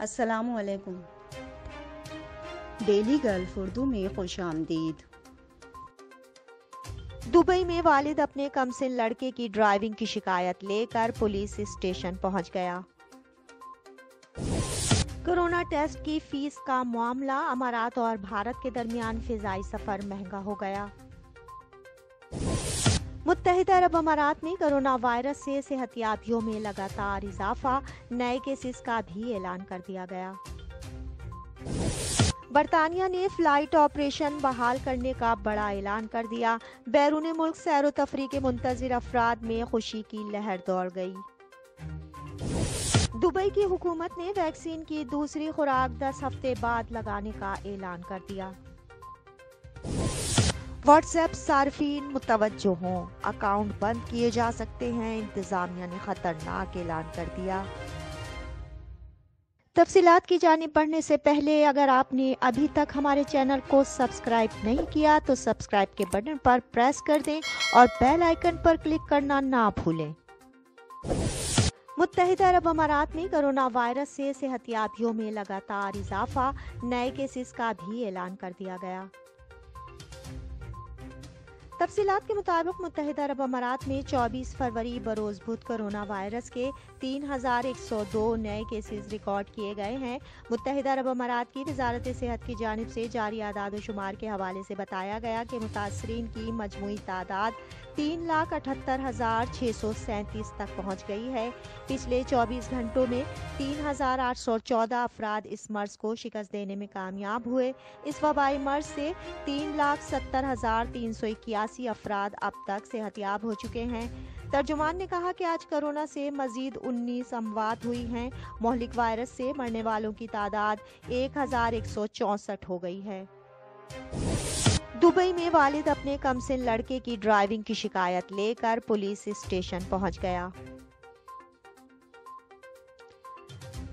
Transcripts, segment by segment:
السلام علیکم۔ Daily golf Urdu میں خوش آمدید۔ دبئی میں والد اپنے کمسن لڑکے کی ڈرائیونگ کی شکایت لے کر پولیس اسٹیشن پہنچ گیا۔ کورونا ٹیسٹ کی فیس کا معاملہ، امارات اور بھارت کے درمیان فضائی سفر مہنگا ہو گیا۔ متحدہ عرب امارات میں کورونا وائرس سے صحت یابیوں میں لگاتار اضافہ، نئے کیسز کا بھی اعلان کر دیا گیا۔ برطانیہ نے فلائٹ آپریشن بحال کرنے کا بڑا اعلان کر دیا، بیرون ملک سیر و تفریح کے منتظر افراد میں خوشی کی لہر دوڑ گئی۔ دبئی کی حکومت نے ویکسین کی دوسری خوراک 10 ہفتے بعد لگانے کا اعلان کر دیا۔ واٹس ایپ صارفین متوجہ ہوں، اکاؤنٹ بند کیے جا سکتے ہیں، انتظامیہ نے خطرناک اعلان کر دیا۔ تفصیلات کی جانب بڑھنے سے پہلے اگر آپ نے ابھی تک ہمارے چینل کو سبسکرائب نہیں کیا تو سبسکرائب کے بٹن پر پریس کر دیں اور بیل آئیکن پر کلک کرنا نہ بھولیں۔ متحدہ عرب امارات میں کورونا وائرس سے صحت یابیوں میں لگاتار اضافہ، نئے کیسز کا بھی اعلان کر دیا گیا۔ تفصیلات کے مطابق متحدہ عرب امارات میں 24 فروری بروز بدھ کورونا وائرس کے 3102 نئے کیسز ریکارڈ کیے گئے ہیں۔ متحدہ عرب امارات کی وزارت صحت کی جانب سے جاری اعداد و شمار کے حوالے سے بتایا گیا کہ متاثرین کی مجموعی تعداد 3,78,637 تک پہنچ گئی ہے۔ پچھلے 24 گھنٹوں میں 3,814 افراد اس مرض کو شکست دینے میں کامیاب ہوئے۔ اس وبائی مرض سے 3,70,381 افراد اب تک صحت یاب ہو چکے ہیں۔ ترجمان نے کہا کہ آج کورونا سے مزید 19 اموات ہوئی ہیں۔ مہلک وائرس سے مرنے والوں کی تعداد 1,164 ہو گئی ہے۔ دبئی میں والد اپنے کمسن لڑکے کی ڈرائیونگ کی شکایت لے کر پولیس اسٹیشن پہنچ گیا۔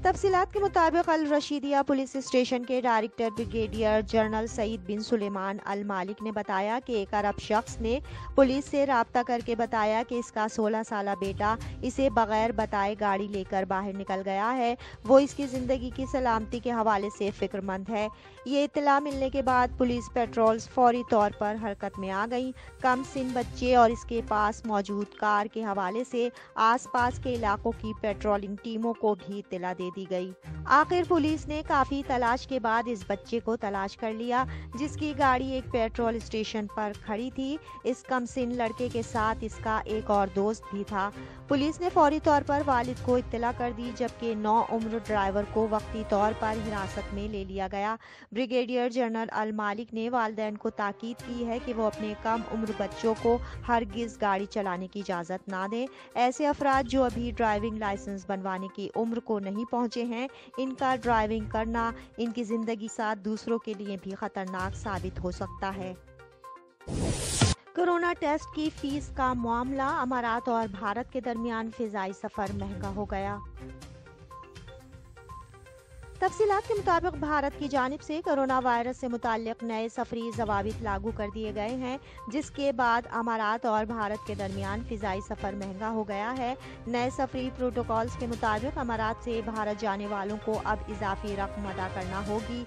تفصیلات کے مطابق الرشیدیہ پولیس اسٹیشن کے ڈائریکٹر بریگیڈیئر جنرل سعید بن سلیمان المالک نے بتایا کہ ایک عرب شخص نے پولیس سے رابطہ کر کے بتایا کہ اس کا 16 سالہ بیٹا اسے بغیر بتائے گاڑی لے کر باہر نکل گیا ہے، وہ اس کی زندگی کی سلامتی کے حوالے سے فکر مند ہے۔ یہ اطلاع ملنے کے بعد پولیس پیٹرولز فوری طور پر حرکت میں آ گئیں۔ کم سن بچے اور اس کے پاس موجود کار کے حوالے سے آس پاس کے علاقوں کی پیٹرولنگ ٹیموں کو بھی اطلاع دے دی گئی۔ آخر پولیس نے کافی تلاش کے بعد اس بچے کو تلاش کر لیا، جس کی گاڑی ایک پیٹرول اسٹیشن پر کھڑی تھی۔ اس کم سن لڑکے کے ساتھ اس کا ایک اور دوست بھی تھا۔ پولیس نے فوری طور پر والد کو اطلاع کر دی، جبکہ نوعمر ڈرائیور کو وقتی طور پر حراست میں لے لیا گیا۔ بریگیڈیئر جنرل المالک نے والدین کو تاکید کی ہے کہ وہ اپنے کم عمر بچوں کو ہرگز گاڑی چلانے کی اجازت نہ دیں۔ ایسے افراد جو ابھی ڈرائیونگ لائسنس بنوانے کی عمر کو نہیں پہنچے ہیں، ان کا ڈرائیونگ کرنا ان کی زندگی ساتھ دوسروں کے لیے بھی خطرناک ثابت ہو سکتا ہے۔ کورونا ٹیسٹ کی فیس کا معاملہ، امارات اور بھارت کے درمیان فضائی سفر مہنگا ہو گیا۔ تفصیلات کے مطابق بھارت کی جانب سے کورونا وائرس سے متعلق نئے سفری ضوابط لاگو کر دیے گئے ہیں، جس کے بعد امارات اور بھارت کے درمیان فضائی سفر مہنگا ہو گیا ہے۔ نئے سفری پروٹوکولز کے مطابق امارات سے بھارت جانے والوں کو اب اضافی رقم ادا کرنا ہوگی۔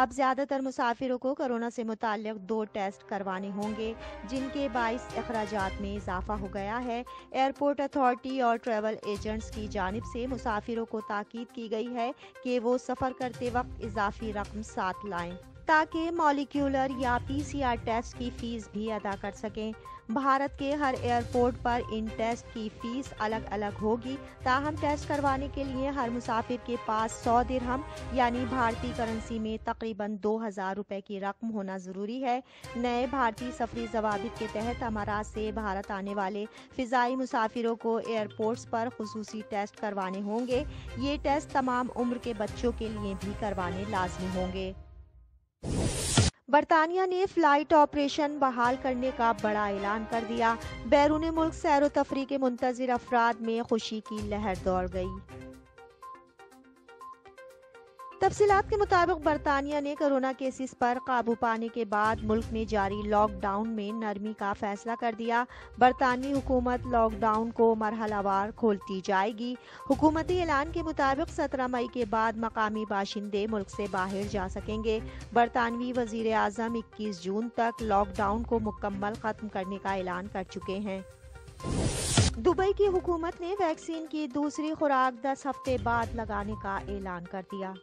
اب زیادہ تر مسافروں کو کورونا سے متعلق 2 ٹیسٹ کروانے ہوں گے، جن کے باعث اخراجات میں اضافہ ہو گیا ہے۔ ایئرپورٹ اتھارٹی اور ٹریول ایجنٹس کی جانب سے مسافروں کو تاکید کی گئی ہے کہ وہ سفر کرتے وقت اضافی رقم ساتھ لائیں، تاکہ مالیکیولر یا PCR ٹیسٹ کی فیس بھی ادا کر سکیں۔ بھارت کے ہر ایئرپورٹ پر ان ٹیسٹ کی فیس الگ الگ ہوگی، تاہم ٹیسٹ کروانے کے لیے ہر مسافر کے پاس 100 درہم یعنی بھارتی کرنسی میں تقریباً 2,000 روپے کی رقم ہونا ضروری ہے۔ نئے بھارتی سفری ضوابط کے تحت امارات سے بھارت آنے والے فضائی مسافروں کو ایئرپورٹس پر خصوصی ٹیسٹ کروانے ہوں گے۔ یہ ٹیسٹ تمام عمر کے بچوں کے لیے بھی کروانے لازمی ہوں گے۔ برطانیہ نے فلائٹ آپریشن بحال کرنے کا بڑا اعلان کر دیا، بیرون ملک سیر و تفریح کے منتظر افراد میں خوشی کی لہر دوڑ گئی۔ تفصیلات کے مطابق برطانیہ نے کورونا کیسز پر قابو پانے کے بعد ملک میں جاری لاک ڈاؤن میں نرمی کا فیصلہ کر دیا۔ برطانوی حکومت لاک ڈاؤن کو مرحلہ وار کھولتی جائے گی۔ حکومتی اعلان کے مطابق 17 مئی کے بعد مقامی باشندے ملک سے باہر جا سکیں گے۔ برطانوی وزیر اعظم 21 جون تک لاک ڈاؤن کو مکمل ختم کرنے کا اعلان کر چکے ہیں۔ دبئی کی حکومت نے ویکسین کی دوسری خوراک 10 ہفتے بعد لگانے کا اعلان کر دیا۔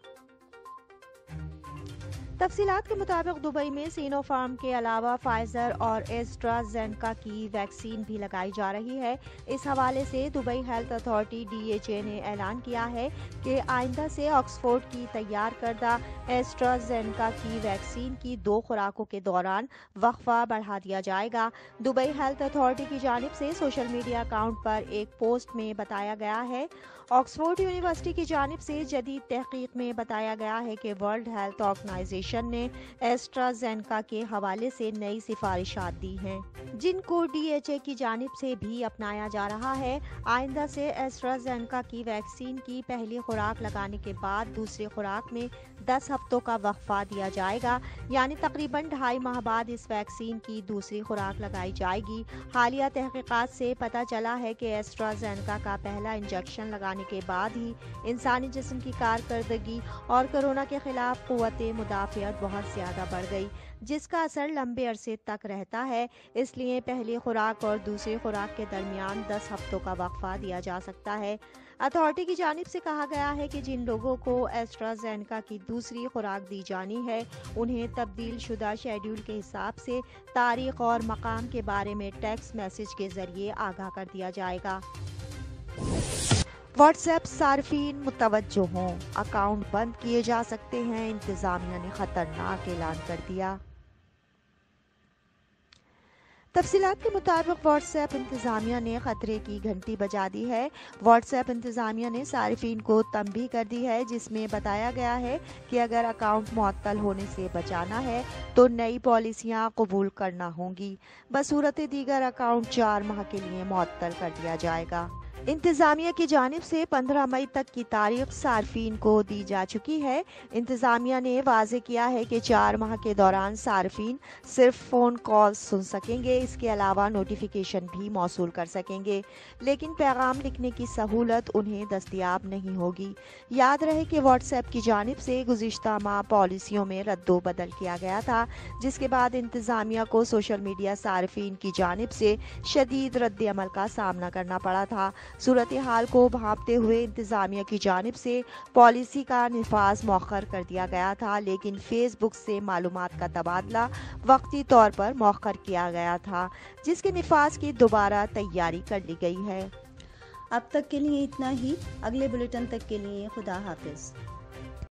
تفصیلات کے مطابق دبئی میں سینو فارم کے علاوہ فائزر اور ایسٹرازینیکا کی ویکسین بھی لگائی جا رہی ہے۔ اس حوالے سے دبئی ہیلتھ اتھارٹی DHA نے اعلان کیا ہے کہ آئندہ سے آکسفورڈ کی تیار کردہ ایسٹرازینیکا کی ویکسین کی 2 خوراکوں کے دوران وقفہ بڑھا دیا جائے گا۔ دبئی ہیلتھ اتھارٹی کی جانب سے سوشل میڈیا اکاؤنٹ پر ایک پوسٹ میں بتایا گیا ہے۔ آکسفورڈ یونیورسٹی کی جانب سے جدید تحقیق میں بتایا گیا ہے کہ ورلڈ ہیلتھ آرگنائزیشن نے ایسٹرازینیکا کے حوالے سے نئی سفارشات دی ہیں، جن کو DHA کی جانب سے بھی اپنایا جا رہا ہے۔ آئندہ سے ایسٹرازینیکا کی ویکسین کی پہلی خوراک لگانے کے بعد دوسری خوراک میں 10 ہفتوں کا وقفہ دیا جائے گا، یعنی تقریباً 2.5 ماہ بعد اس ویکسین کی دوسری خوراک لگائی جائے گی۔ حالیہ تحقیقات سے پتہ چلا ہے کہ ایسٹرازینیکا کا پہلا انجیکشن لگانے کے بعد ہی انسانی جسم کی کارکردگی اور کورونا کے خلاف قوت مدافعت بہت زیادہ بڑھ گئی، جس کا اثر لمبے عرصے تک رہتا ہے۔ اس لیے پہلی خوراک اور دوسری خوراک کے درمیان 10 ہفتوں کا وقفہ دیا جا سکتا ہے۔ اتھارٹی کی جانب سے کہا گیا ہے کہ جن لوگوں کو ایسٹرازینیکا کی دوسری خوراک دی جانی ہے، انہیں تبدیل شدہ شیڈول کے حساب سے تاریخ اور مقام کے بارے میں ٹیکسٹ میسج کے ذریعے آگاہ کر دیا جائے گا۔ واٹس ایپ صارفین متوجہ ہوں، اکاؤنٹ بند کیے جا سکتے ہیں، انتظامیہ نے خطرناک اعلان کر دیا۔ تفصیلات کے مطابق واٹس ایپ انتظامیہ نے خطرے کی گھنٹی بجا دی ہے۔ واٹس ایپ انتظامیہ نے صارفین کو تنبیہ کر دی ہے، جس میں بتایا گیا ہے کہ اگر اکاؤنٹ معطل ہونے سے بچانا ہے تو نئی پالیسیاں قبول کرنا ہوں گی، بصورت دیگر اکاؤنٹ 4 ماہ کے لیے معطل کر دیا جائے گا۔ انتظامیہ کی جانب سے 15 مئی تک کی تاریخ صارفین کو دی جا چکی ہے۔ انتظامیہ نے واضح کیا ہے کہ 4 ماہ کے دوران صارفین صرف فون کال سن سکیں گے، اس کے علاوہ نوٹیفیکیشن بھی موصول کر سکیں گے، لیکن پیغام لکھنے کی سہولت انہیں دستیاب نہیں ہوگی۔ یاد رہے کہ واٹس ایپ کی جانب سے گزشتہ ماہ پالیسیوں میں رد و بدل کیا گیا تھا، جس کے بعد انتظامیہ کو سوشل میڈیا صارفین کی جانب سے شدید رد عمل کا سامنا کرنا پڑا تھا۔ صورتحال کو بھانپتے ہوئے انتظامیہ کی جانب سے پالیسی کا نفاذ مؤخر کر دیا گیا تھا، لیکن فیس بک سے معلومات کا تبادلہ وقتی طور پر مؤخر کیا گیا تھا، جس کے نفاذ کی دوبارہ تیاری کر لی گئی ہے۔ اب تک کے لیے اتنا ہی، اگلے بلیٹن تک کے لیے خدا حافظ۔